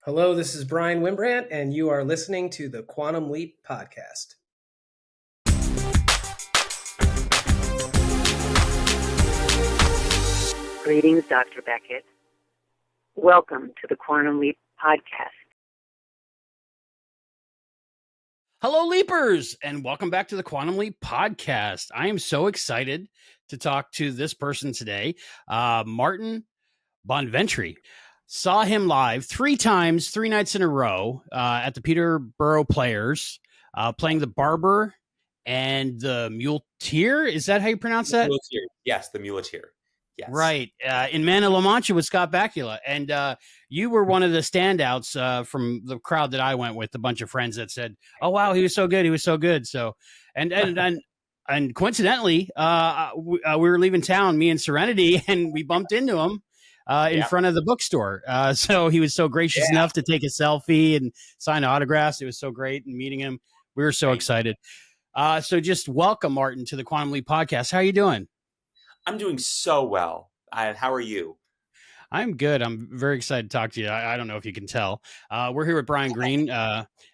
Hello, this is Brian Wimbrant, and you are listening to the Quantum Leap Podcast. Greetings, Dr. Beckett. Welcome to the Quantum Leap Podcast. Hello, Leapers, and welcome back to the Quantum Leap Podcast. I am so excited to talk to this person today, Martin Bonventre. Saw him live 3 times, 3 nights in a row at the Peterborough Players, playing the barber and the muleteer. Is that how you pronounce that? Muleteer. Yes, the muleteer. Yes. Right. In Man of La Mancha with Scott Bakula. And you were one of the standouts from the crowd that I went with, a bunch of friends that said, oh, wow, he was so good. He was so good. So, and coincidentally, we were leaving town, me and Serenity, and we bumped into him in front of the bookstore. So he was so gracious enough to take a selfie and sign autographs. It was so great meeting him. We were so excited. So just welcome, Martin, to the Quantum Leap Podcast. How are you doing? I'm doing so well. How are you? I'm good. I'm very excited to talk to you. I don't know if you can tell. We're here with Brian Green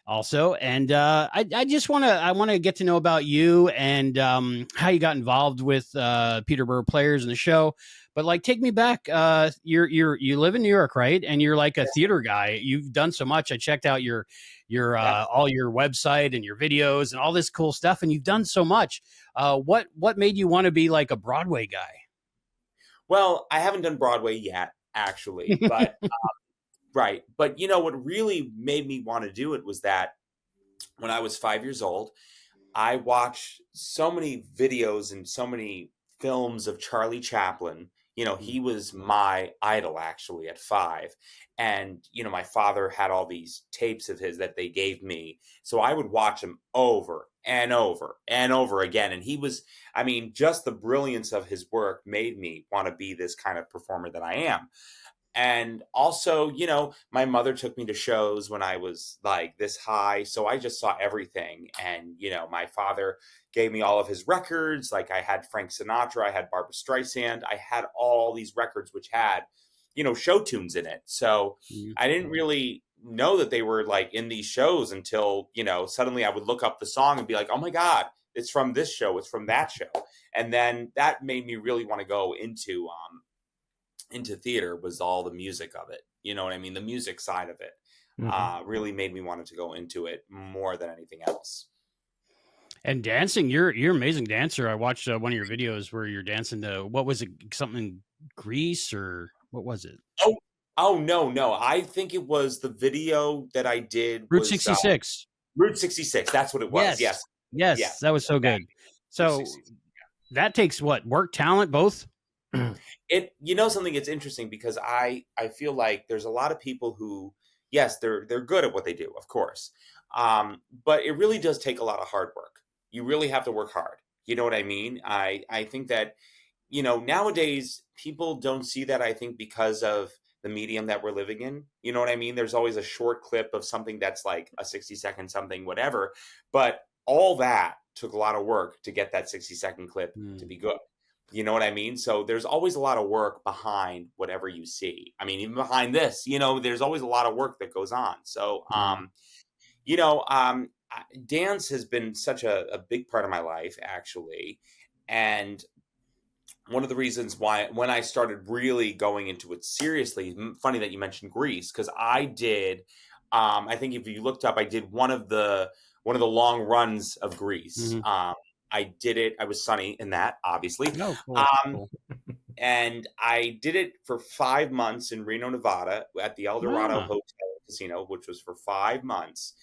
also. And I just want to get to know about you and how you got involved with Peterborough Players in the show. But like, take me back. You live in New York, right? And you're like a theater guy. You've done so much. I checked out your all your website and your videos and all this cool stuff. And you've done so much. What made you want to be like a Broadway guy? Well, I haven't done Broadway yet, actually, but right. But you know what really made me want to do it was that when I was 5 years old, I watched so many videos and so many films of Charlie Chaplin. You know, he was my idol actually at 5. And, you know, my father had all these tapes of his that they gave me. So I would watch them over and over and over again. And he was, I mean, just the brilliance of his work made me want to be this kind of performer that I am. And also, you know, my mother took me to shows when I was like this high. So I just saw everything. And, you know, my father gave me all of his records. Like I had Frank Sinatra, I had Barbra Streisand, I had all these records which had, you know, show tunes in it. So I didn't really know that they were like in these shows until, you know, suddenly I would look up the song and be like, oh my God, it's from this show, it's from that show. And then that made me really want to go into theater, was all the music of it. You know what I mean? The music side of it really made me want to go into it more than anything else. And dancing, you're an amazing dancer. I watched one of your videos where you're dancing to, what was it? Something in Greece or what was it? Oh, no. I think it was the video that I did. Route 66. Route 66. That's what it was. Yes. That was so good. So that takes what? Work, talent, both? It, you know, something, it's interesting because I feel like there's a lot of people who, yes, they're good at what they do, of course. But it really does take a lot of hard work. You really have to work hard. You know what I mean? I think that, you know, nowadays people don't see that, I think, because of the medium that we're living in. You know what I mean? There's always a short clip of something that's like a 60-second something, whatever. But all that took a lot of work to get that 60-second clip to be good. You know what I mean? So there's always a lot of work behind whatever you see. I mean, even behind this, you know, there's always a lot of work that goes on. So, you know, dance has been such a big part of my life, actually. And one of the reasons why, when I started really going into it seriously, funny that you mentioned Greece, because I did, I think if you looked up, I did one of the long runs of Greece. I did it. I was Sonny in that, obviously. Oh, cool. And I did it for 5 months in Reno, Nevada at the El Dorado Hotel and Casino, which was for 5 months.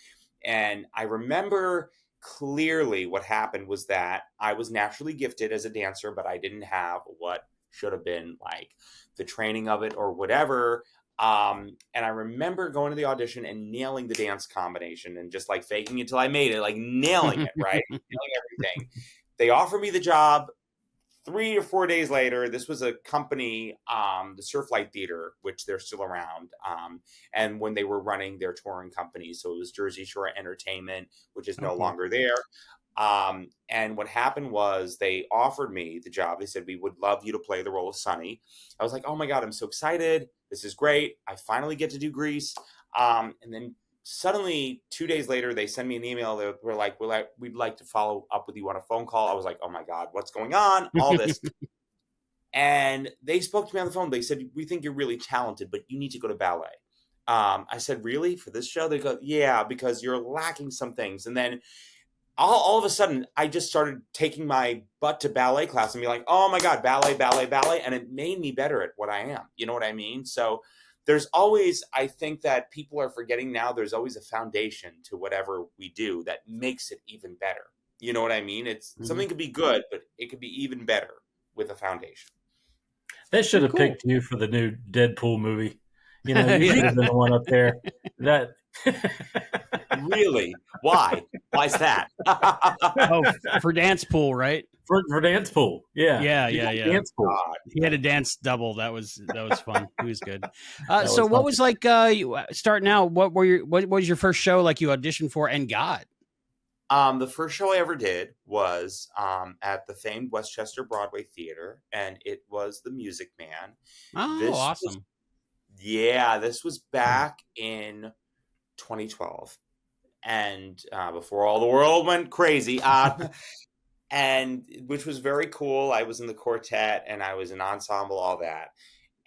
And I remember clearly what happened was that I was naturally gifted as a dancer, but I didn't have what should have been like the training of it or whatever. And I remember going to the audition and nailing the dance combination and just like faking it till I made it, like nailing it, right? Nailing everything. They offered me the job 3 or 4 days later. This was a company, the Surflight Theater, which they're still around. And when they were running their touring company, so it was Jersey Shore Entertainment, which is no longer there. And what happened was they offered me the job. They said, we would love you to play the role of Sonny. I was like, oh my God, I'm so excited. This is great. I finally get to do Grease. And then suddenly 2 days later, they send me an email that were like, we'd like to follow up with you on a phone call. I was like, oh my God, what's going on? All this. And they spoke to me on the phone. They said, we think you're really talented, but you need to go to ballet. I said, really? For this show? They go, yeah, because you're lacking some things. And then all of a sudden, I just started taking my butt to ballet class and be like, oh my God, ballet, ballet, ballet. And it made me better at what I am. You know what I mean? So there's always, I think that people are forgetting now, there's always a foundation to whatever we do that makes it even better. You know what I mean? It's something could be good, but it could be even better with a foundation. They should have Cool. picked you for the new Deadpool movie. You know, you Yeah. should have been the one up there. That Really? Why? Why's that? Oh, for dance pool, right? for Dance Pool. Yeah. Yeah, You yeah, got yeah. Dance Pool. God. He had a dance double. That was fun. He was good. That So was what fun. was like you starting out? What was your first show like you auditioned for and got? The first show I ever did was at the famed Westchester Broadway Theater, and it was The Music Man. Oh, This was- awesome. this was back in 2012, and before all the world went crazy, and which was very cool. I was in the quartet, and I was in ensemble, all that,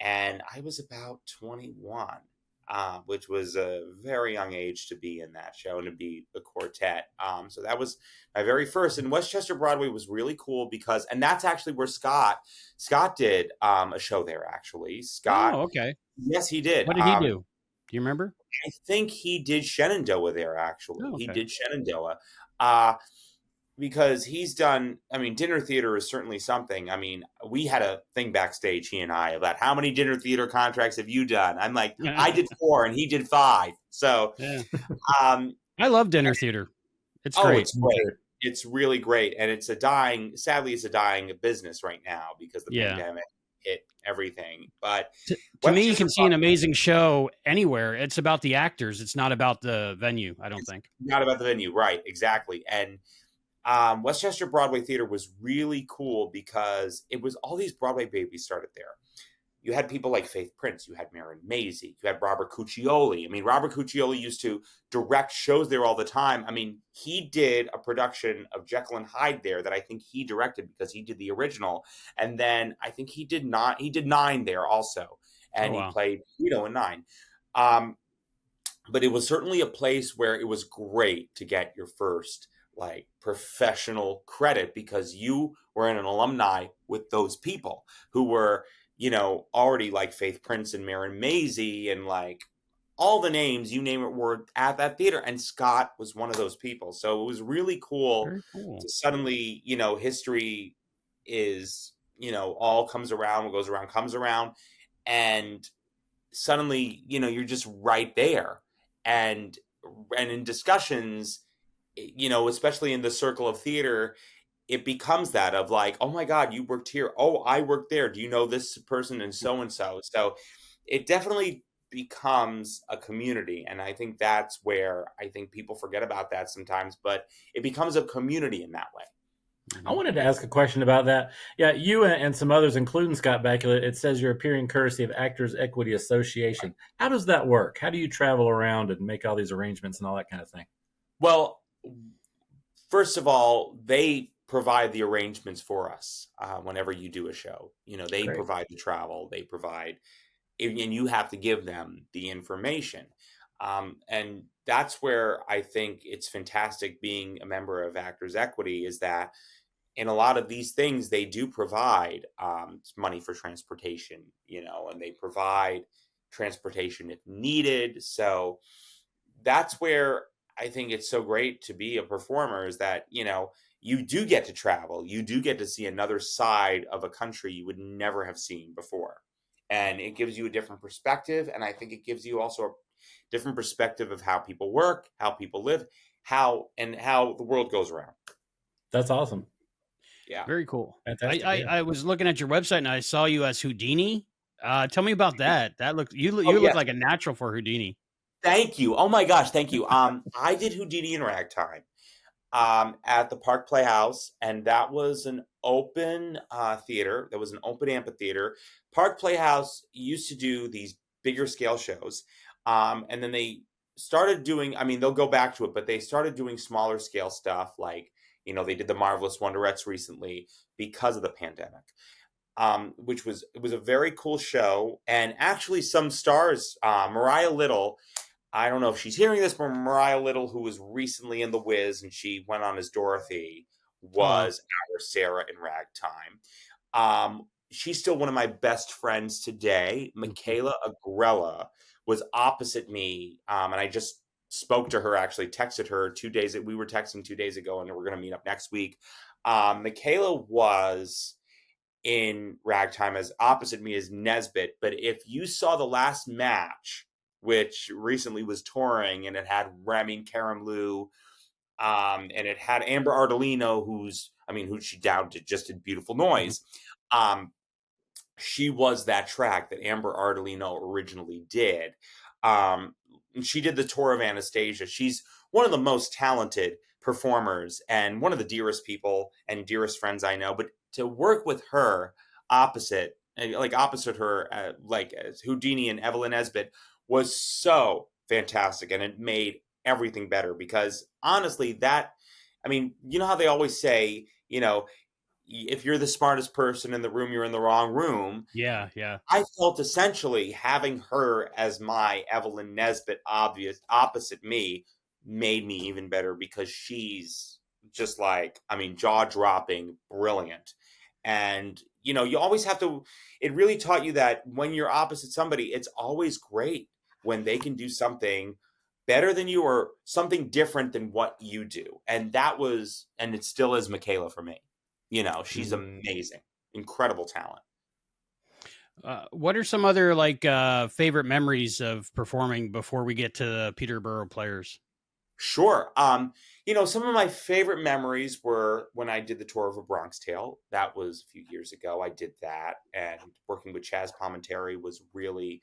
and I was about 21. Which was a very young age to be in that show and to be the quartet. So that was my very first. And Westchester Broadway was really cool because, and that's actually where Scott did a show there. Actually, Scott. Oh, okay. Yes, he did. What did he do? Do you remember? I think he did Shenandoah there. Actually, Oh, he okay. did Shenandoah. Because he's done, I mean, dinner theater is certainly something. I mean, we had a thing backstage, he and I, about how many dinner theater contracts have you done? I'm like, I did 4 and he did 5. So, Yeah. um, I love dinner theater. It's oh, great. it's great. It's really great. And it's sadly, it's a dying business right now because the Yeah. pandemic hit everything. But To me, you Westchester can see an amazing show anywhere. It's about the actors. It's not about the venue, I don't think. Not about the venue. Right. Exactly. And Westchester Broadway Theater was really cool because it was all these Broadway babies started there. You had people like Faith Prince, you had Marin Mazzie, you had Robert Cuccioli. I mean, Robert Cuccioli used to direct shows there all the time. I mean, he did a production of Jekyll and Hyde there that I think he directed because he did the original. And then I think he did 9 there also. And Oh, wow. he played Guido in 9. But it was certainly a place where it was great to get your first like professional credit because you were an alumni with those people who were, you know, already like Faith Prince and Marin Mazzie and like all the names, you name it, were at that theater. And Scott was one of those people. So it was really cool Very cool. to suddenly, you know, history is, you know, all comes around, what goes around comes around. And suddenly, you know, you're just right there. And in discussions, you know, especially in the circle of theater, it becomes that of like, oh my God, you worked here. Oh, I worked there. Do you know this person and so and so? So it definitely becomes a community. And I think that's where I think people forget about that sometimes, but it becomes a community in that way. I wanted to ask a question about that. Yeah, you and some others, including Scott Bakula, it says you're appearing courtesy of Actors Equity Association. How does that work? How do you travel around and make all these arrangements and all that kind of thing? Well, first of all, they provide the arrangements for us whenever you do a show. You know, they provide the travel, they provide, and you have to give them the information. And that's where I think it's fantastic being a member of Actors Equity is that in a lot of these things, they do provide money for transportation, you know, and they provide transportation if needed. So that's where I think it's so great to be a performer is that, you know, you do get to travel. You do get to see another side of a country you would never have seen before. And it gives you a different perspective. And I think it gives you also a different perspective of how people work, how people live, how the world goes around. That's awesome. Yeah. Very cool. Fantastic. I was looking at your website and I saw you as Houdini. Tell me about that. That looked you Oh, look yeah. like a natural for Houdini. Thank you. Oh my gosh, thank you. I did Houdini in Ragtime at the Park Playhouse, and that was an open theater. That was an open amphitheater. Park Playhouse used to do these bigger scale shows, And then they started doing, I mean, they'll go back to it, but they started doing smaller scale stuff like, they did the Marvelous Wonderettes recently because of the pandemic. Which was, it was a very cool show. And actually some stars, Mariah Little, I don't know if she's hearing this, but Mariah Little, who was recently in The Wiz and she went on as Dorothy, Oh, wow. was our Sarah in Ragtime. She's still one of my best friends today. Michaela Agrella was opposite me, and I just spoke to her, actually texted her 2 days. We were texting 2 days ago, and we're going to meet up next week. Michaela was in Ragtime as opposite me as Nesbitt, but if you saw the last match, which recently was touring, and it had Remy Karamloo, and it had Amber Ardolino, who she down to just did Beautiful Noise. She was that track that Amber Ardolino originally did. And she did the tour of Anastasia. She's one of the most talented performers and one of the dearest people and dearest friends I know. But to work with her opposite her, like as Houdini and Evelyn Nesbitt, was so fantastic. And it made everything better because honestly, you know how they always say, if you're the smartest person in the room, you're in the wrong room. Yeah. I felt essentially having her as my Evelyn Nesbitt opposite me made me even better because she's just like, jaw-dropping brilliant. And, you always have to, it really taught you that when you're opposite somebody, it's always great when they can do something better than you or something different than what you do. And it still is Michaela for me. She's amazing, incredible talent. What are some other favorite memories of performing before we get to the Peterborough Players? Sure. Some of my favorite memories were when I did the tour of A Bronx Tale. That was a few years ago. I did that, and working with Chaz Palminteri was really,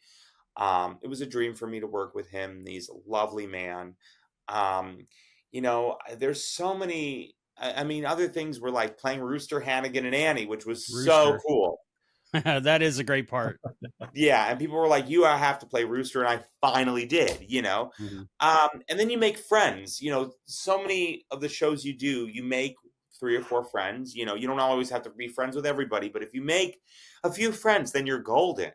it was a dream for me to work with him. He's a lovely man. There's so many. Other things were like playing Rooster, Hannigan, and Annie, which was so Rooster. cool. That is a great part. Yeah, and people were like, "You have to play Rooster," and I finally did. And then you make friends. So many of the shows you do, you make 3 or 4 friends. You don't always have to be friends with everybody, but if you make a few friends, then you're golden.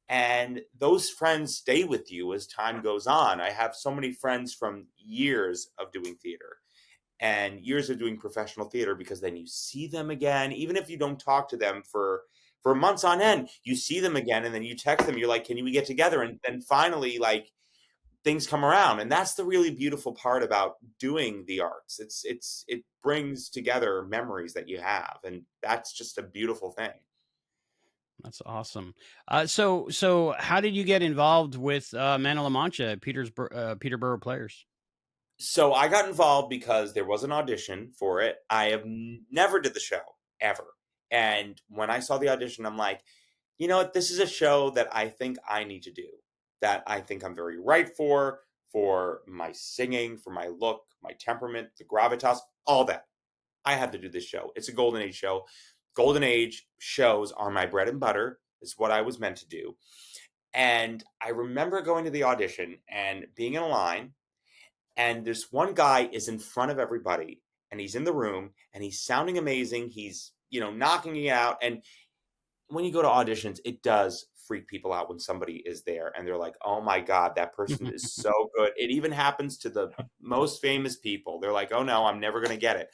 And those friends stay with you as time goes on. I have so many friends from years of doing theater and years of doing professional theater because then you see them again, even if you don't talk to them for months on end, you see them again and then you text them, you're like, can we get together? And then finally, like, things come around. And that's the really beautiful part about doing the arts. It brings together memories that you have. And that's just a beautiful thing. That's awesome. So how did you get involved with Man of La Mancha, Peterborough Players? So I got involved because there was an audition for it. I have never did the show ever. And when I saw the audition, I'm like, you know what? This is a show that I think I need to do, that I think I'm very right for my singing, for my look, my temperament, the gravitas, all that. I have to do this show. It's a Golden Age show. Golden Age shows are my bread and butter. It's what I was meant to do. And I remember going to the audition and being in a line, and this one guy is in front of everybody, and he's in the room, and he's sounding amazing. He's, knocking you out. And when you go to auditions, it does freak people out when somebody is there and they're like, oh my God, that person is so good. It even happens to the most famous people. They're like, oh no, I'm never going to get it.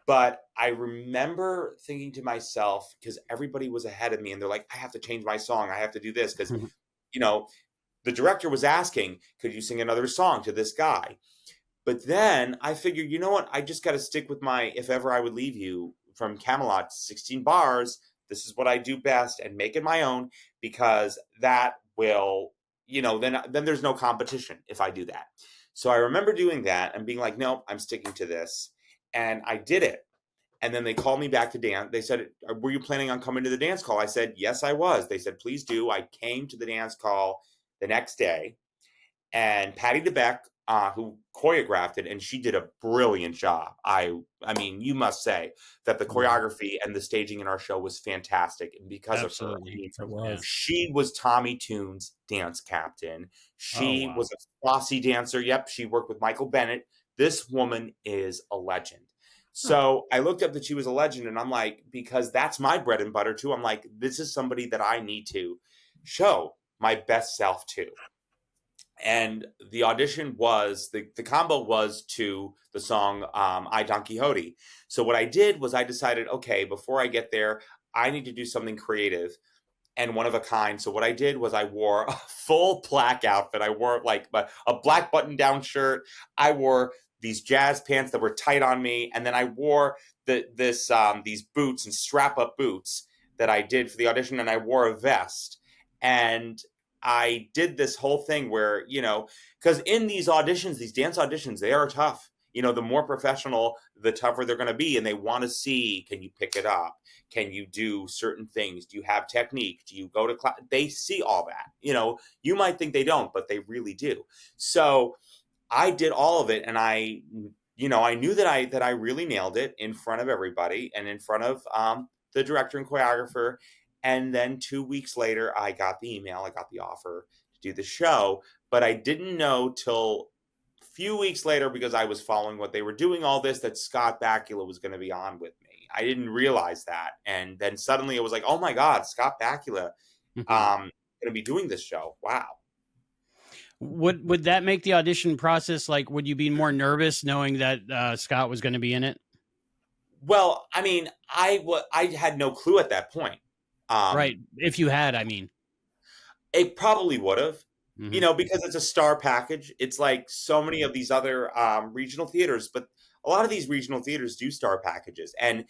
But I remember thinking to myself, because everybody was ahead of me and they're like, I have to change my song. I have to do this because, the director was asking, could you sing another song to this guy? But then I figured, you know what? I just got to stick with my If Ever I Would Leave You from Camelot, 16 bars. This is what I do best, and make it my own, because that will, then there's no competition if I do that. So I remember doing that and being like, no, I'm sticking to this. And I did it. And then they called me back to dance. They said, were you planning on coming to the dance call? I said, yes, I was. They said, please do. I came to the dance call the next day. And Patty DeBeck who choreographed it, and she did a brilliant job. I mean, you must say that the choreography and the staging in our show was fantastic, and because of her, I Absolutely. mean, It was. she was Tommy Toon's dance captain. Oh, She wow. was a flossy dancer. Yep, she worked with Michael Bennett. This woman is a legend. So I looked up that she was a legend, and I'm like, because that's my bread and butter too. I'm like, this is somebody that I need to show my best self to. And the audition was the combo was to the song I Don Quixote. So what I did was I decided, okay, before I get there, I need to do something creative and one of a kind. So what I did was I wore a full black outfit. I wore like a black button down shirt. I wore these jazz pants that were tight on me, and then I wore these boots and strap up boots that I did for the audition, and I wore a vest. And I did this whole thing where, because in these auditions, these dance auditions, they are tough. The more professional, the tougher they're going to be, and they want to see, can you pick it up? Can you do certain things? Do you have technique? Do you go to class? They see all that. You might think they don't, but they really do. So I did all of it, and I knew that I really nailed it in front of everybody and in front of the director and choreographer. And then 2 weeks later, I got the email. I got the offer to do the show, but I didn't know till a few weeks later, because I was following what they were doing, all this, that Scott Bakula was going to be on with me. I didn't realize that, and then suddenly it was like, oh my God, Scott Bakula, going to be doing this show. Wow. Would that make the audition process, like, would you be more nervous knowing that Scott was going to be in it? Well, I mean, I had no clue at that point. Right. If you had, I mean. It probably would have, Mhm. because it's a star package. It's like so many of these other regional theaters, but a lot of these regional theaters do star packages. And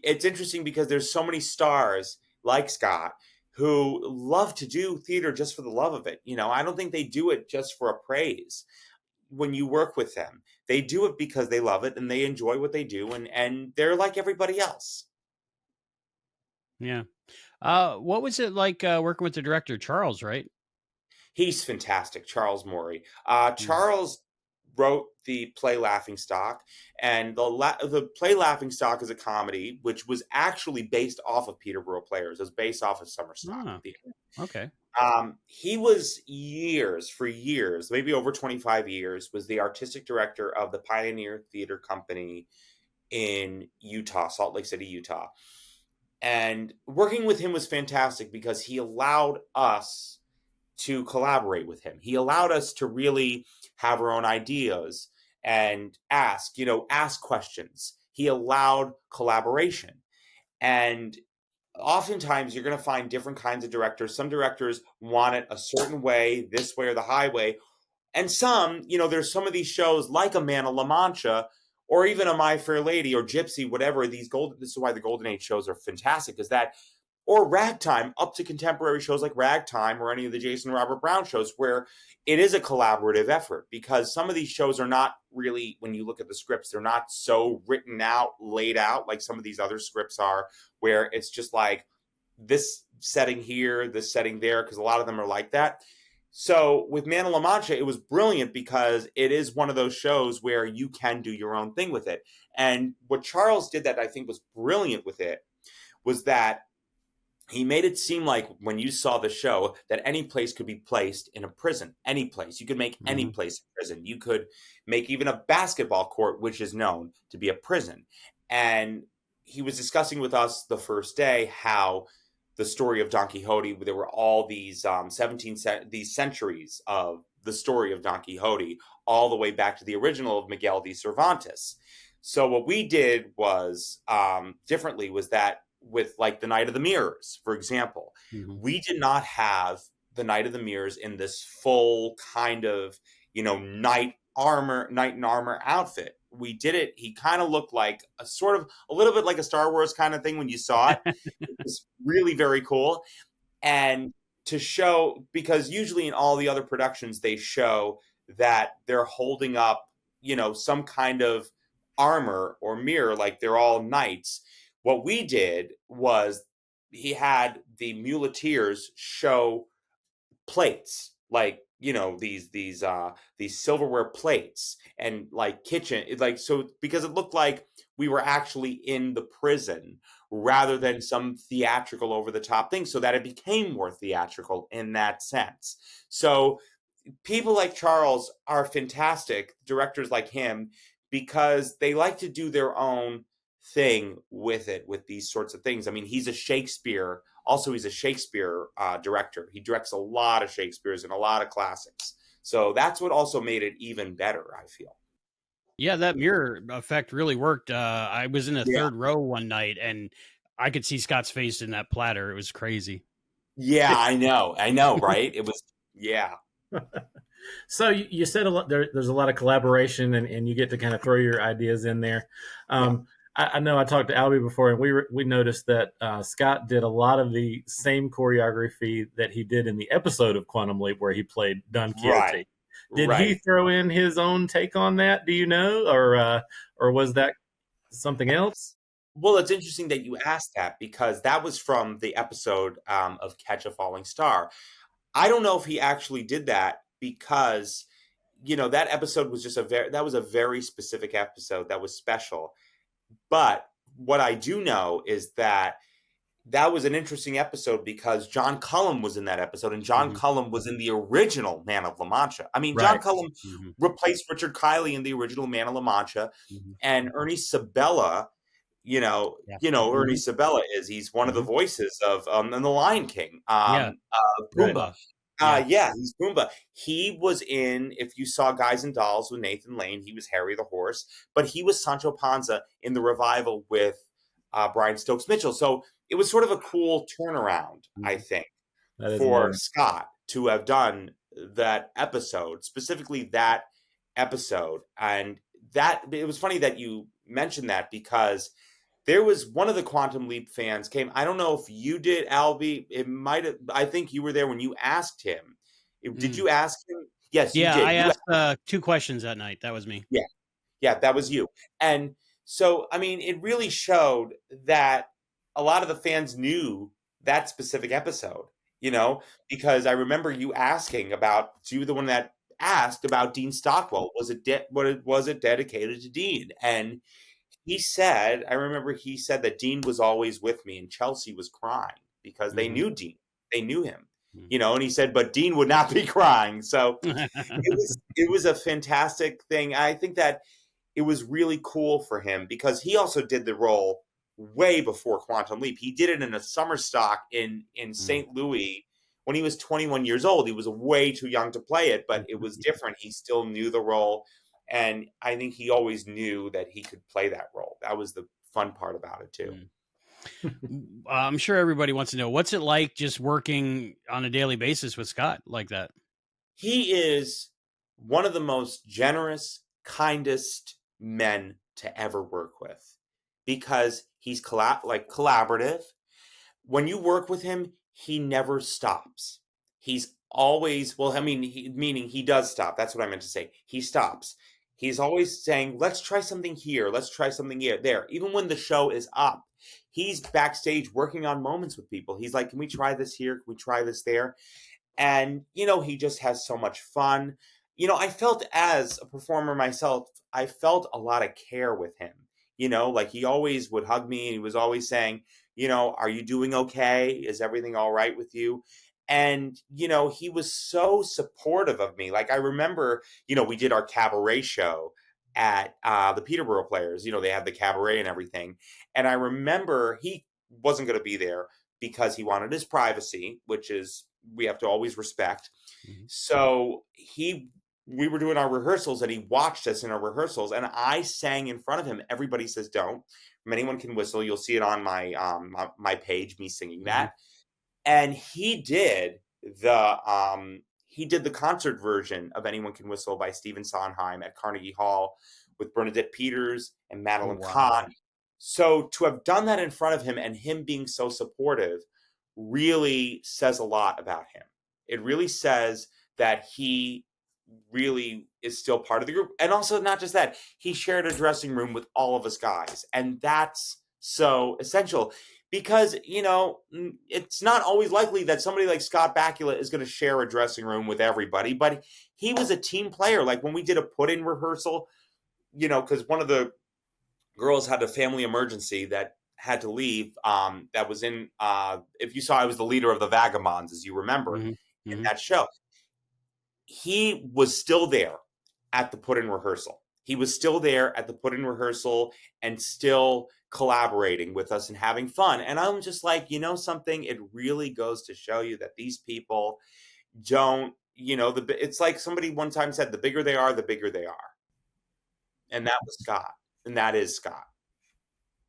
it's interesting because there's so many stars like Scott who love to do theater just for the love of it. I don't think they do it just for a praise. When you work with them, they do it because they love it and they enjoy what they do, and they're like everybody else. Yeah. What was it like working with the director, Charles, right? He's fantastic, Charles Morey. Mm. Charles wrote the play Laughing Stock, and the play Laughing Stock is a comedy which was actually based off of Peterborough Players. It was based off of Summer Stock Oh, Theater. okay. He was for years, maybe over 25 years, was the artistic director of the Pioneer Theater Company in Utah, Salt Lake City, Utah. And working with him was fantastic because he allowed us to collaborate with him. He allowed us to really have our own ideas and ask questions. He allowed collaboration. And oftentimes you're going to find different kinds of directors. Some directors want it a certain way, this way or the highway. And some, there's some of these shows like a Man of La Mancha or even a My Fair Lady or Gypsy, whatever. This is why the Golden Age shows are fantastic, is that, or Ragtime, up to contemporary shows like Ragtime or any of the Jason Robert Brown shows, where it is a collaborative effort, because some of these shows are not really, when you look at the scripts, they're not so written out, laid out like some of these other scripts are, where it's just like this setting here, this setting there, because a lot of them are like that. So with Man of La Mancha, it was brilliant because it is one of those shows where you can do your own thing with it. And what Charles did that I think was brilliant with it was that he made it seem like, when you saw the show, that any place could be placed in a prison. Any place. You could make any Mhm. place a prison. You could make even a basketball court, which is known to be a prison. And he was discussing with us the first day how the story of Don Quixote, there were all these these centuries of the story of Don Quixote, all the way back to the original of Miguel de Cervantes. So what we did was differently, was that with like the Knight of the Mirrors, for example, Mhm. we did not have the Knight of the Mirrors in this full kind of, knight in armor outfit. We did it. He kind of looked like a little bit like a Star Wars kind of thing when you saw it. It was really very cool. And to show, because usually in all the other productions, they show that they're holding up, some kind of armor or mirror, like they're all knights. What we did was he had the muleteers show plates, like these silverware plates and like kitchen, like, so because it looked like we were actually in the prison rather than some theatrical over the top thing, so that it became more theatrical in that sense. So people like Charles are fantastic, directors like him, because they like to do their own thing with it, with these sorts of things. I mean, he's a Shakespeare, also he's a Shakespeare director. He directs a lot of Shakespeare's and a lot of classics. So that's what also made it even better, I feel. Yeah, that mirror effect really worked. I was in a Yeah. third row one night, and I could see Scott's face in that platter. It was crazy. Yeah, I know, right? It was, yeah. So you said a lot. There's a lot of collaboration, and you get to kind of throw your ideas in there. I know I talked to Albie before, and we noticed that Scott did a lot of the same choreography that he did in the episode of Quantum Leap where he played Don Quixote. Right. Did he Right. throw in his own take on that? Do you know, or was that something else? Well, it's interesting that you asked that, because that was from the episode of Catch a Falling Star. I don't know if he actually did that, because that episode was just that was a very specific episode that was special. But what I do know is that that was an interesting episode because John Cullum was in that episode, and John Cullum was in the original Man of La Mancha. I mean, John Cullum replaced Richard Kiley in the original Man of La Mancha, and Ernie Sabella, Ernie Sabella he's one of the voices of in The Lion King. Pumbaa. Yeah, he's Pumbaa. He was in, if you saw Guys and Dolls with Nathan Lane, he was Harry the Horse, but he was Sancho Panza in the revival with Brian Stokes Mitchell. So it was sort of a cool turnaround, I think, for Scott to have done that episode, specifically that episode. And that, it was funny that you mentioned that, because there was one of the Quantum Leap fans came. I don't know if you did, Albie. It might have. I think you were there when you asked him. Did you ask him? Yes, you did. I asked 2 questions that night. That was me. Yeah, that was you. And so, I mean, it really showed that a lot of the fans knew that specific episode. Because I remember you asking about. So you were the one that asked about Dean Stockwell. Was it dedicated to Dean? And I remember he said that Dean was always with me, and Chelsea was crying because they knew Dean. They knew him, and he said, but Dean would not be crying. So it was a fantastic thing. I think that it was really cool for him, because he also did the role way before Quantum Leap. He did it in a summer stock in St. Louis when he was 21 years old. He was way too young to play it, but it was different. He still knew the role. And I think he always knew that he could play that role. That was the fun part about it, too. I'm sure everybody wants to know, what's it like just working on a daily basis with Scott like that? He is one of the most generous, kindest men to ever work with, because he's collaborative. When you work with him, he never stops. He's always, meaning he does stop. That's what I meant to say. He stops. He's always saying, let's try something here. Let's try something there. Even when the show is up, he's backstage working on moments with people. He's like, can we try this here? Can we try this there? And, he just has so much fun. I felt, as a performer myself, I felt a lot of care with him. Like, he always would hug me, and he was always saying, are you doing okay? Is everything all right with you? And, he was so supportive of me. Like, I remember, we did our cabaret show at the Peterborough Players. They have the cabaret and everything. And I remember he wasn't going to be there because he wanted his privacy, which is, we have to always respect. So we were doing our rehearsals, and he watched us in our rehearsals, and I sang in front of him. Everybody says don't. Anyone Can Whistle. You'll see it on my my page, me singing that. And he did the concert version of Anyone Can Whistle by Stephen Sondheim at Carnegie Hall with Bernadette Peters and Madeline Kahn. So to have done that in front of him, and him being so supportive, really says a lot about him. It really says that he really is still part of the group. And also, not just that, he shared a dressing room with all of us guys. And that's so essential. because, it's not always likely that somebody like Scott Bakula is going to share a dressing room with everybody, but he was a team player. Like when we did a put-in rehearsal, because one of the girls had a family emergency that had to leave, that was in, if you saw, I was the leader of the Vagabonds, as you remember, Mm-hmm. in Mm-hmm. that show. He was still there at the put-in rehearsal. He was still there at the put-in rehearsal and still collaborating with us and having fun. And I'm just like, something, it really goes to show you that these people don't, it's like somebody one time said, the bigger they are, the bigger they are. And that was Scott. And that is Scott.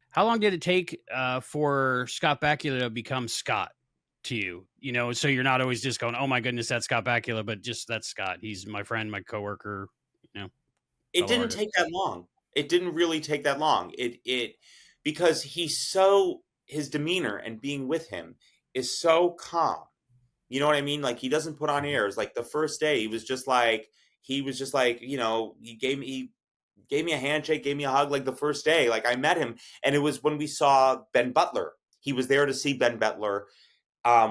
How long did it take for Scott Bakula to become Scott to you? So you're not always just going, "Oh my goodness, that's Scott Bakula," but just that's Scott. He's my friend, my coworker. It Fellow didn't artist. take that long. It didn't really take that long. It because his demeanor and being with him is so calm. You know what I mean? Like he doesn't put on airs. Like the first day, he was just like, he gave me a handshake, gave me a hug. Like the first day, like I met him, and it was when we saw Ben Butler. He was there to see Ben Butler,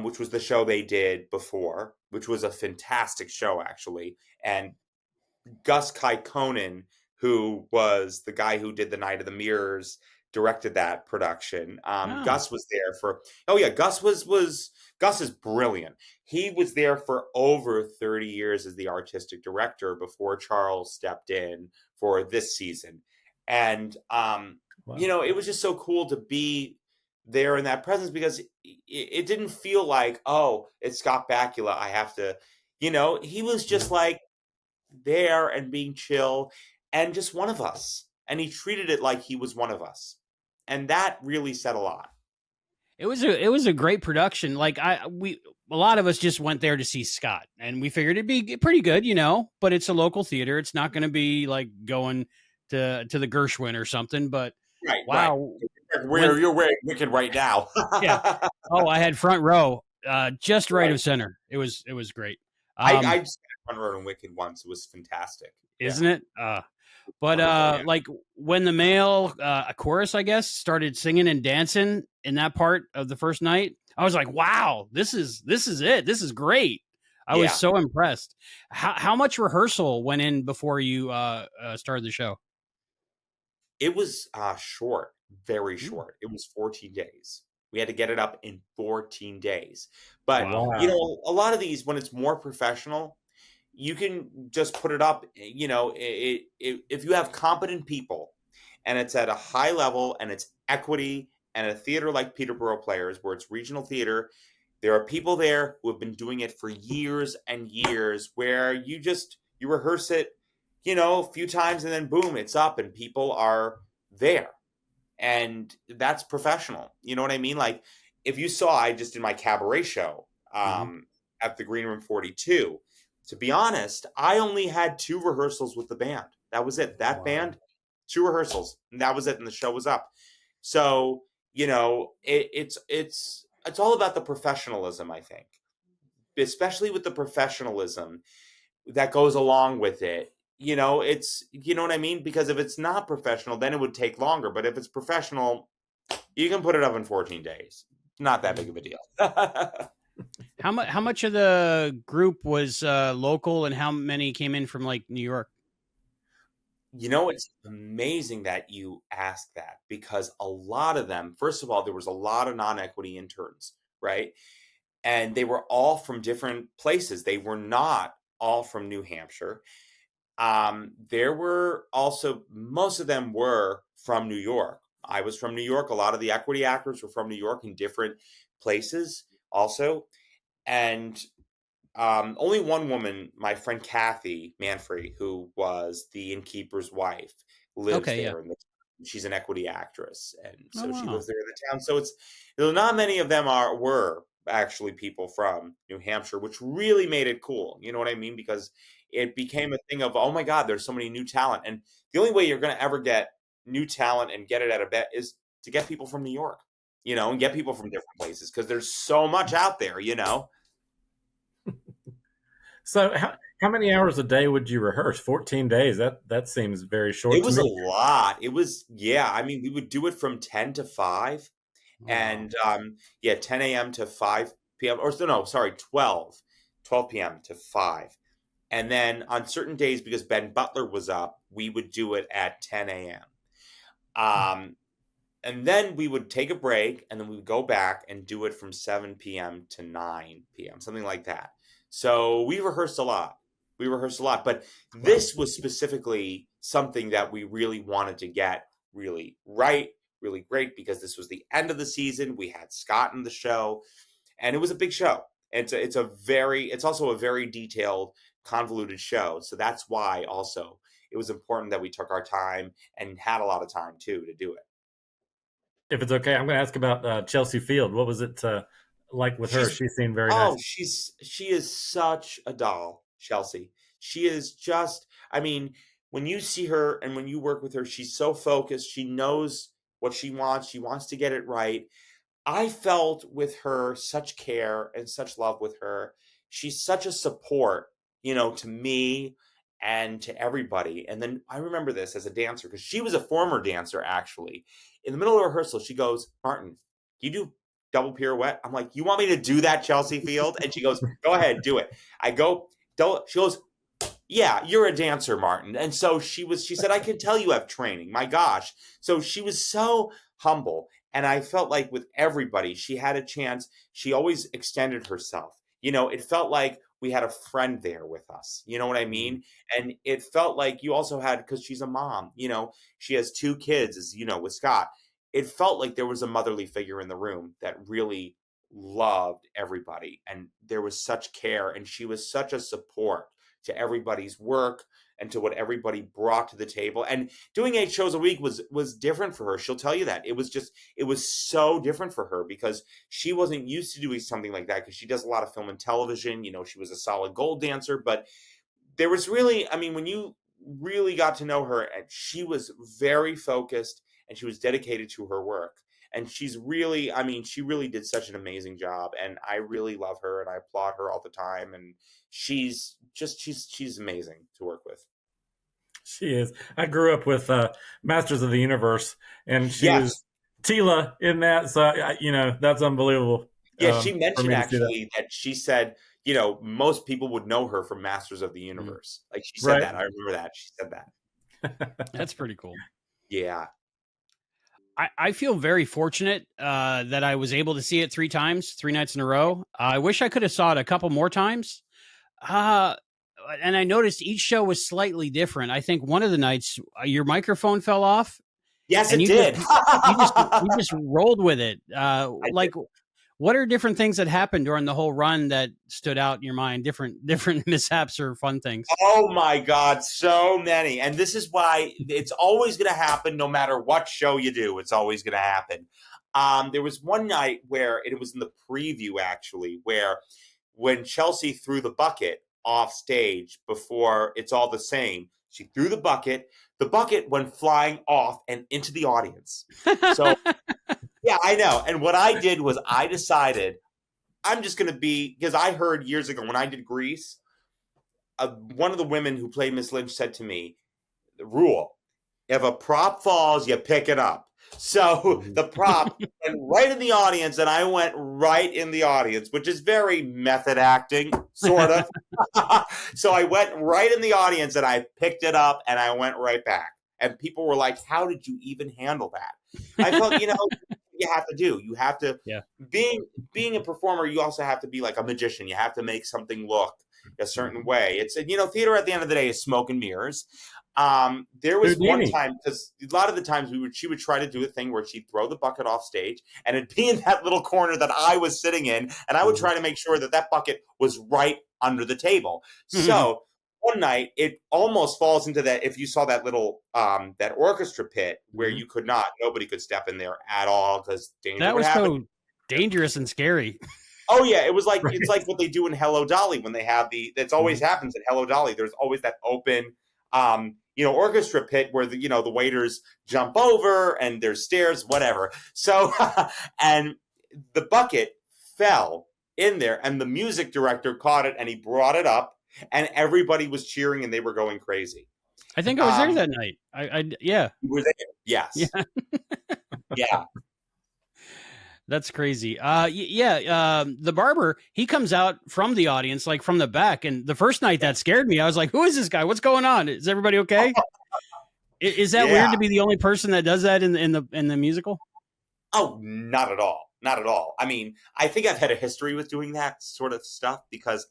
which was the show they did before, which was a fantastic show actually, and Gus Kaikonen, who was the guy who did The Night of the Mirrors, directed that production. Oh, Gus was there for. Oh yeah, Gus is brilliant. He was there for over 30 years as the artistic director before Charles stepped in for this season, and Wow. it was just so cool to be there in that presence because it didn't feel like, oh, it's Scott Bakula. I have to. He was just like there and being chill and just one of us. And he treated it like he was one of us. And that really said a lot. it was a great production. Like a lot of us just went there to see Scott, and we figured it'd be pretty good, But it's a local theater. It's not going to be like going to the Gershwin or something. But Right, right. wow, You're wearing Wicked right now. yeah. Oh, I had front row, just right Right. of center. It was great. I just had Front Row and Wicked once. It was fantastic. Yeah. Isn't it? But Wonderful, yeah. like when the male a chorus, I guess, started singing and dancing in that part of the first night, I was like, "Wow, this is it. This is great." I was Yeah. so impressed. How much rehearsal went in before you started the show? It was short, very Mm. short. It was 14 days. We had to get it up in 14 days. But, Wow. Wow. a lot of these, when it's more professional, you can just put it up. If you have competent people and it's at a high level and it's equity and a theater like Peterborough Players, where it's regional theater, there are people there who have been doing it for years and years where you rehearse it, a few times and then boom, it's up and people are there. And that's professional. You know what I mean? Like if you saw, I just did my cabaret show Mm-hmm. at the Green Room 42. To be honest, I only had 2 rehearsals with the band. That was it. That Wow. band, 2 rehearsals, and that was it. And the show was up. So it's all about the professionalism. I think, especially with the professionalism that goes along with it. It's what I mean? Because if it's not professional, then it would take longer. But if it's professional, you can put it up in 14 days. Not that big of a deal. How much of the group was local, and how many came in from like New York? It's amazing that you asked that because a lot of them, first of all, there was a lot of non-equity interns, right? And they were all from different places. They were not all from New Hampshire. There were also, most of them were from New York. I was from New York. A lot of the equity actors were from New York in different places also. And only one woman, my friend Kathy Manfrey, who was the innkeeper's wife, lives Okay, yeah. there. She's an equity actress, and Oh, so she wow. lives there in the town. So not many of them were actually people from New Hampshire, which really made it cool. You know what I mean? Because it became a thing of, oh my God, there's so many new talent, and the only way you're going to ever get new talent and get it at a bet is to get people from New York, and get people from different places because there's so much out there. So how many hours a day would you rehearse? 14 days. That seems very short It to was a me. lot. It was, yeah. I mean, we would do it from 10 to 5. Wow. And yeah, 10 a.m. to 5 p.m. or no, sorry, 12 p.m. to 5. And then on certain days, because Ben Butler was up, we would do it at 10 a.m. And then we would take a break, and then we would go back and do it from 7 p.m. to 9 p.m., something like that. So we rehearsed a lot. But this was specifically something that we really wanted to get really right, really great, because this was the end of the season. We had Scott in the show, and it was a big show. It's also a very detailed, convoluted show. So that's why also it was important that we took our time and had a lot of time too to do it. If it's okay, I'm going to ask about Chelsea Field. What was it like with her? She seemed very nice. She is such a doll, Chelsea. She is just, I mean, when you see her and when you work with her, she's so focused. She knows what she wants. She wants to get it right. I felt with her such care and such love with her. She's such a support, to me and to everybody. And then I remember this as a dancer, because she was a former dancer, actually. In the middle of rehearsal, she goes, Martin, you do double pirouette? I'm like, you want me to do that, Chelsea Field? And she goes, go ahead, do it. I go, she goes, yeah, you're a dancer, Martin. And so she said, I can tell you have training. My gosh. So she was so humble. And I felt like with everybody, she had a chance. She always extended herself. It felt like we had a friend there with us. You know what I mean? And it felt like you also had, because she's a mom, she has 2 kids, as you know, with Scott. It felt like there was a motherly figure in the room that really loved everybody. And there was such care, and she was such a support to everybody's work and to what everybody brought to the table. And doing 8 shows a week was different for her. She'll tell you that. It was so different for her, because she wasn't used to doing something like that, because she does a lot of film and television. She was a solid gold dancer, but there was really, when you really got to know her, and she was very focused and she was dedicated to her work. And she's really, she really did such an amazing job, and I really love her and I applaud her all the time. And she's amazing to work with. She is. I grew up with Masters of the Universe, and she Yes. was Tila in that. So, that's unbelievable. Yeah, she mentioned actually that she said, most people would know her from Masters of the Universe. Like she said that. I remember that. She said that. That's pretty cool. Yeah. I feel very fortunate that I was able to see it 3 nights in a row. I wish I could have saw it a couple more times. And I noticed each show was slightly different. I think one of the nights your microphone fell off. Yes, it did. You just rolled with it. What are different things that happened during the whole run that stood out in your mind? Different mishaps or fun things? Oh my God, so many. And this is why it's always going to happen, no matter what show you do. It's always going to happen. There was one night where it was in the preview, actually, where when Chelsea threw the bucket off stage before It's All the Same, she threw the bucket went flying off and into the audience. So yeah, I know. And what I did was I decided I'm just going to because I heard years ago when I did Grease, one of the women who played Miss Lynch said to me, the rule, if a prop falls, you pick it up. So the prop went right in the audience, and I went right in the audience, which is very method acting, sort of. So I went right in the audience, and I picked it up, and I went right back. And people were like, how did you even handle that? I felt, you have to do. You have to, being a performer, you also have to be like a magician. You have to make something look a certain way. It's, theater at the end of the day is smoke and mirrors. There was one time, because a lot of the times she would try to do a thing where she'd throw the bucket off stage, and it'd be in that little corner that I was sitting in, and I would try to make sure that bucket was right under the table. So one night it almost falls into that. If you saw that little that orchestra pit where nobody could step in there at all, because that was so dangerous and scary. Oh yeah, it was like it's like what they do in Hello Dolly when they have that's always happens at Hello Dolly. There's always that open orchestra pit where the waiters jump over and there's stairs, whatever. So and the bucket fell in there, and the music director caught it and he brought it up, and everybody was cheering and they were going crazy. I think I was there that night. Yeah. You were there? Yes. Yeah. Yeah. That's crazy. The barber, he comes out from the audience, like from the back. And the first night that scared me. I was like, who is this guy? What's going on? Is everybody okay? Is that Yeah. weird to be the only person that does that in the musical? Oh, not at all. Not at all. I mean, I think I've had a history with doing that sort of stuff because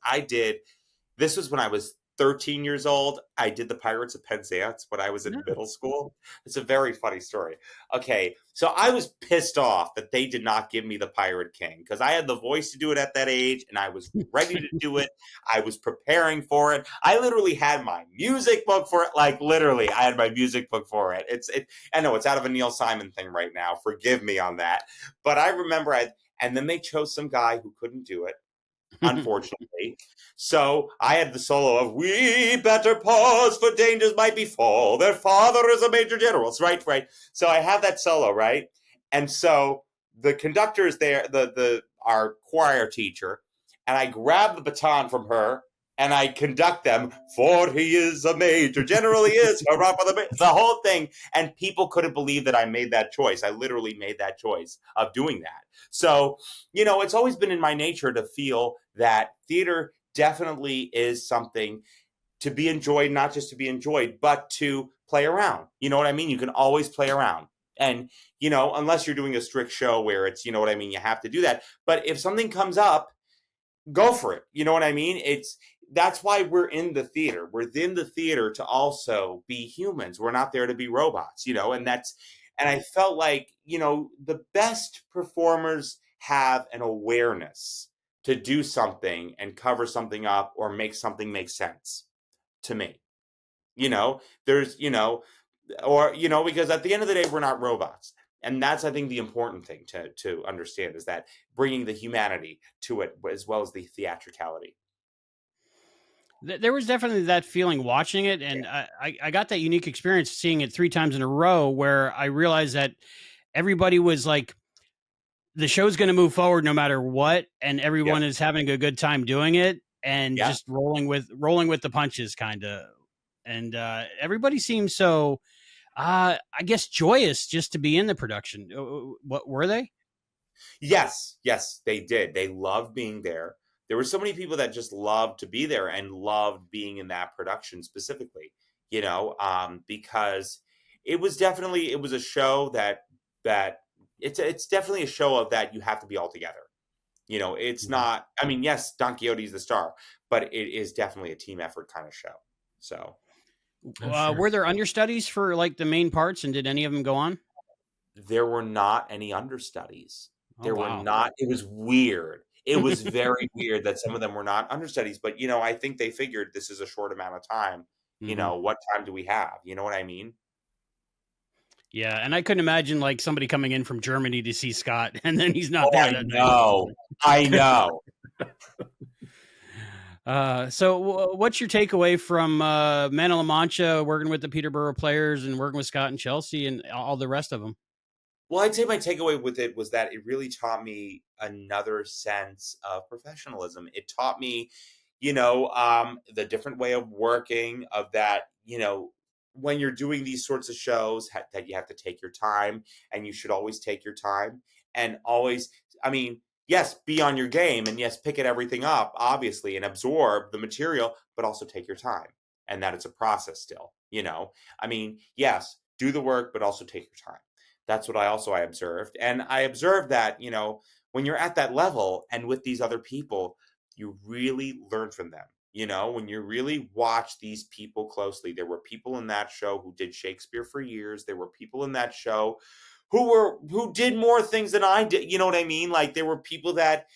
this was when I was 13 years old. I did the Pirates of Penzance when I was in middle school. It's a very funny story. Okay, so I was pissed off that they did not give me the Pirate King because I had the voice to do it at that age and I was ready to do it. I was preparing for it. I literally had my music book for it. Like literally, I had my music book for it. I know it's out of a Neil Simon thing right now. Forgive me on that. But I remember and then they chose some guy who couldn't do it, unfortunately. So I had the solo of "We better pause for dangers might befall. Their father is a major general." Right. So I have that solo, right? And so the conductor is there, our choir teacher, and I grab the baton from her and I conduct them, "For he is a major general, he is." The whole thing. And people couldn't believe that I made that choice. I literally made that choice of doing that. So, it's always been in my nature to feel that theater definitely is something to be enjoyed, not just to be enjoyed, but to play around. You know what I mean? You can always play around. And, unless you're doing a strict show where it's, you know what I mean, you have to do that. But if something comes up, go for it. You know what I mean? That's why we're in the theater. We're in the theater to also be humans. We're not there to be robots, and I felt like, the best performers have an awareness to do something and cover something up or make something make sense to me. There's, because at the end of the day, we're not robots. And that's, I think, the important thing to understand is that bringing the humanity to it as well as the theatricality. There was definitely that feeling watching it, and I got that unique experience seeing it 3 times in a row where I realized that everybody was like, the show's going to move forward no matter what, and everyone is having a good time doing it and just rolling with the punches, kind of. And everybody seems so, I guess, joyous just to be in the production. What were they? Yes, they did. They loved being there. There were so many people that just loved to be there and loved being in that production specifically, because it was a show that it's definitely a show of that you have to be all together. It's not, I mean, yes, Don Quixote's the star, but it is definitely a team effort kind of show. So Sure. Were there understudies for like the main parts, and did any of them go on? there were not any understudies. Oh, wow. It was weird. It was very weird that some of them were not understudies, but I think they figured this is a short amount of time. What time do we have? You know what I mean? Yeah, and I couldn't imagine like somebody coming in from Germany to see Scott, and then he's not Oh, there I that know. I know. night. So what's your takeaway from Man of La Mancha, working with the Peterborough Players and working with Scott and Chelsea and all the rest of them? Well, I'd say my takeaway with it was that it really taught me another sense of professionalism. It taught me, the different way of working, of that, when you're doing these sorts of shows, that you have to take your time, and you should always take your time and always, I mean, yes, be on your game, and yes, pick everything up, obviously, and absorb the material, but also take your time, and that it's a process still, I mean, yes, do the work, but also take your time. That's what I observed. And I observed that, when you're at that level and with these other people, you really learn from them. When you really watch these people closely, there were people in that show who did Shakespeare for years. There were people in that show who did more things than I did. You know what I mean? Like there were people that,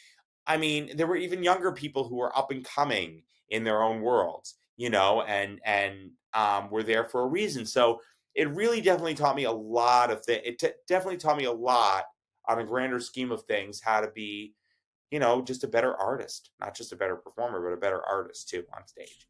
I mean, there were even younger people who were up and coming in their own worlds, and were there for a reason. So it really definitely taught me a lot of things. Definitely taught me a lot on a grander scheme of things, how to be, just a better artist, not just a better performer, but a better artist too on stage.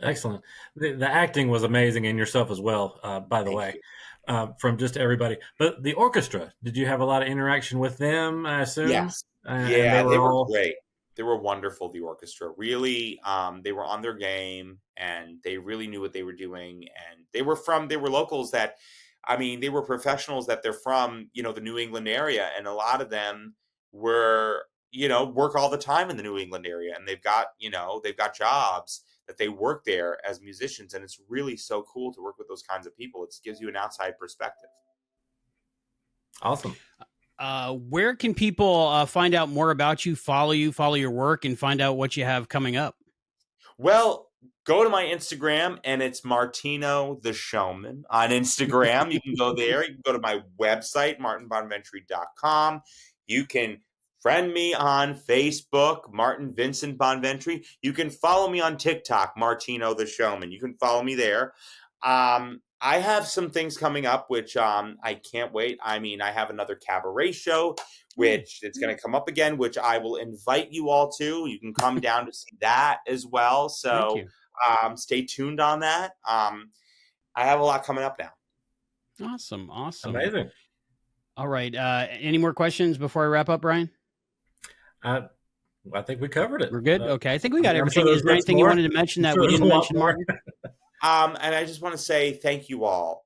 Excellent. The acting was amazing, and yourself as well, by the Thank way, you. from just everybody. But the orchestra, did you have a lot of interaction with them, I assume? Yes. And they Yeah, were they were all. great. They were wonderful, the orchestra. Really, they were on their game and they really knew what they were doing. And they were locals that I mean, they were professionals that they're from, the New England area, and a lot of them were, work all the time in the New England area, and they've got jobs that they work there as musicians, and it's really so cool to work with those kinds of people. It gives you an outside perspective. Awesome. Where can people find out more about you, follow your work, and find out what you have coming up? Well, go to my Instagram, and it's Martino the Showman on Instagram. You can go there. You can go to my website, martinbonventre.com. You can friend me on Facebook, Martin Vincent Bonventre. You can follow me on TikTok, Martino the Showman. You can follow me there. I have some things coming up, which I can't wait. I mean, I have another cabaret show, which it's going to come up again, which I will invite you all to. You can come down to see that as well. So stay tuned on that. I have a lot coming up now. Awesome. Amazing. All right. Any more questions before I wrap up, Brian? I think we covered it. We're good. Okay. I think we got I'm everything. sure Is there anything you wanted to mention that we didn't mention, Martin? And I just want to say thank you all.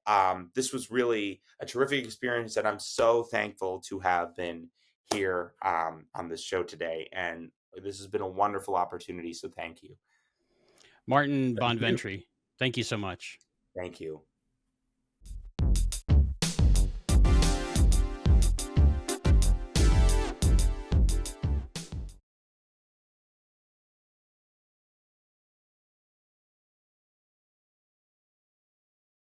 This was really a terrific experience, and I'm so thankful to have been here on this show today. And this has been a wonderful opportunity, so thank you. Martin Bonventre, thank you so much. Thank you.